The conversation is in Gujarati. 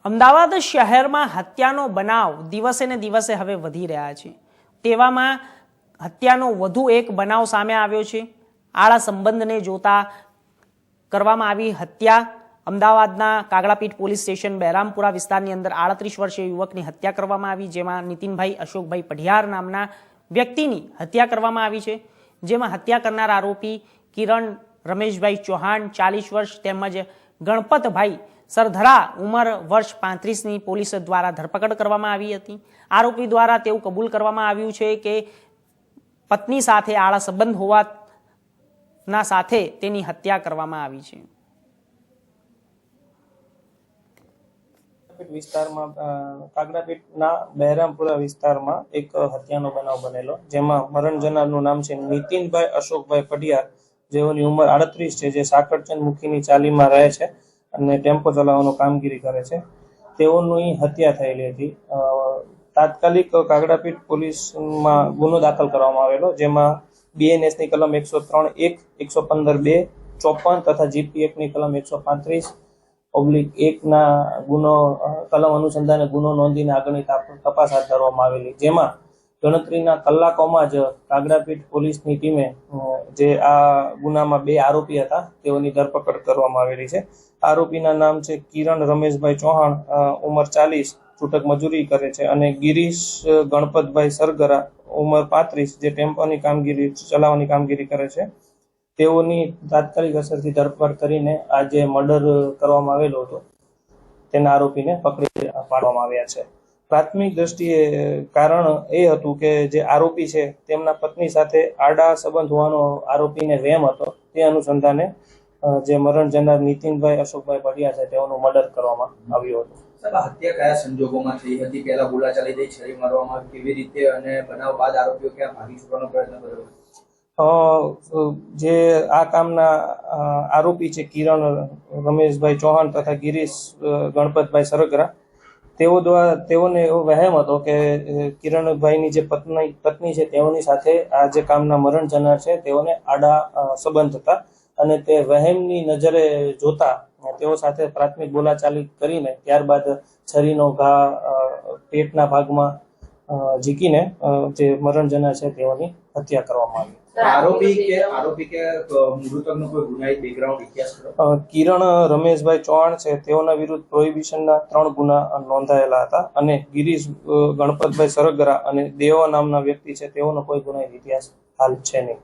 અમદાવાદ શહેરમાં હત્યાનો બનાવ દિવસે ને દિવસે હવે વધી રહ્યા છે। તેવામાં હત્યાનો વધુ એક બનાવ સામે આવ્યો છે। આળા સંબંધને જોતા કરવામાં આવી હત્યા। અમદાવાદના કાગડાપીઠ પોલીસ સ્ટેશન બહેરામપુરા વિસ્તારની અંદર 38 વર્ષીય યુવકની હત્યા કરવામાં આવી, જેમાં નીતિનભાઈ અશોકભાઈ પઢિયાર નામના વ્યક્તિની હત્યા કરવામાં આવી છે। જેમાં હત્યા કરનાર આરોપી કિરણ રમેશભાઈ ચૌહાણ 40 વર્ષ તેમજ ગણપતભાઈ સરધરા ઉંમર વર્ષ 35ની પોલીસ દ્વારા ધરપકડ કરવામાં આવી હતી। આરોપી દ્વારા તેવું કબૂલ કરવામાં આવ્યું છે કે પત્ની સાથે આળા સંબંધ હોવાના સાથે તેની હત્યા કરવામાં આવી છે। વિસ્તારમાં કાગડાપીઠના બહેરામપુરા વિસ્તારમાં એક હત્યાનો બનાવ બનેલો, જેમાં મરણ જનારનું નામ છે નીતિનભાઈ અશોકભાઈ પઢિયાર, જેઓની ઉંમર 38 છે, જે સાકરચંદ મુખીની ચાલીમાં રહે છે અને ટેમ્પો ચલાવવાનું કામગીરી કરે છે। તેઓની હત્યા થયેલી હતી। તાત્કાલિક કાગડાપીઠ પોલીસમાં ગુનો દાખલ કરવામાં આવેલો, જેમાં બીએનએસની કલમ 103(1), 115(2), 54 તથા જીપી એક્ટની કલમ 135/1 ના ગુનો કલમ અનુસંધાને ગુનો નોંધીને આગળની તપાસ હાથ ધરવામાં આવેલી, જેમાં ગણતરીના કલાકોમાં જ કાગડાપીઠ પોલીસની ટીમે જે આ ગુનામાં 2 આરોપી હતા તેઓની ધરપકડ કરવામાં આવેલી છે। આરોપીના નામ છે કિરણ રમેશભાઈ ચૌહાણ, ઉંમર 40, છૂટક મજૂરી કરે છે, અને ગિરીશ ગણપતભાઈ સરગરા, ઉંમર 35, જે ટેમ્પોની કામગીરી ચલાવવાની કામગીરી કરે છે। તેઓની તાત્કાલિક અસરથી ધરપકડ કરીને આ જે મર્ડર કરવામાં આવેલો હતો તેના આરોપીને પકડી પાડવામાં આવ્યા છે। પ્રાથમિક દ્રષ્ટિએ કારણ એ હતું કે જે આરોપી છે તેમના પત્ની સાથે આડા સંબંધ હોવાનો આરોપીને વહેમ હતો। તે અનુસંધાને જે મરણ જનાર નીતિનભાઈ અશોકભાઈ પઢિયાર છે તેઓનું મર્ડર કરવામાં આવ્યું હતું। હત્યા કયા સંજોગોમાં થઈ હતી? પહેલા બોલાચાલી થઈ, છરી મારવામાં કેવી રીતે, અને બનાવ બાદ આરોપીઓ ક્યાં ભાગી છૂટવાનો પ્રયત્ન કર્યો? જે આ કામના આરોપી છે કિરણ રમેશભાઈ ચૌહાણ તથા ગિરીશ ગણપતભાઈ સરગરા, તેઓને એવો વહેમ હતો કે કિરણભાઈની જે પત્ની છે તેઓની સાથે આ જે કામના મરણ જનાર છે તેઓને આડા સંબંધ હતા, અને તે વહેમની નજરે જોતા તેઓ સાથે પ્રાથમિક બોલાચાલી કરીને ત્યારબાદ છરીનો ઘા પેટના ભાગમાં ઝીકીને જે મરણ જનાર છે તેઓની હત્યા કરવામાં આવી। આરોપી કે મૃતકનો કોઈ ગુનાહિત બેકગ્રાઉન્ડ ઇતિહાસ? કિરણ રમેશભાઈ ચૌહાણ છે તેઓના વિરુદ્ધ પ્રોહિબિશનના 3 ગુના નોંધાયેલા હતા, અને ગિરીશ ગણપતભાઈ સરગરા અને દેવા નામના વ્યક્તિ છે તેઓનો કોઈ ગુનાહિત ઇતિહાસ હાલ છે નહીં।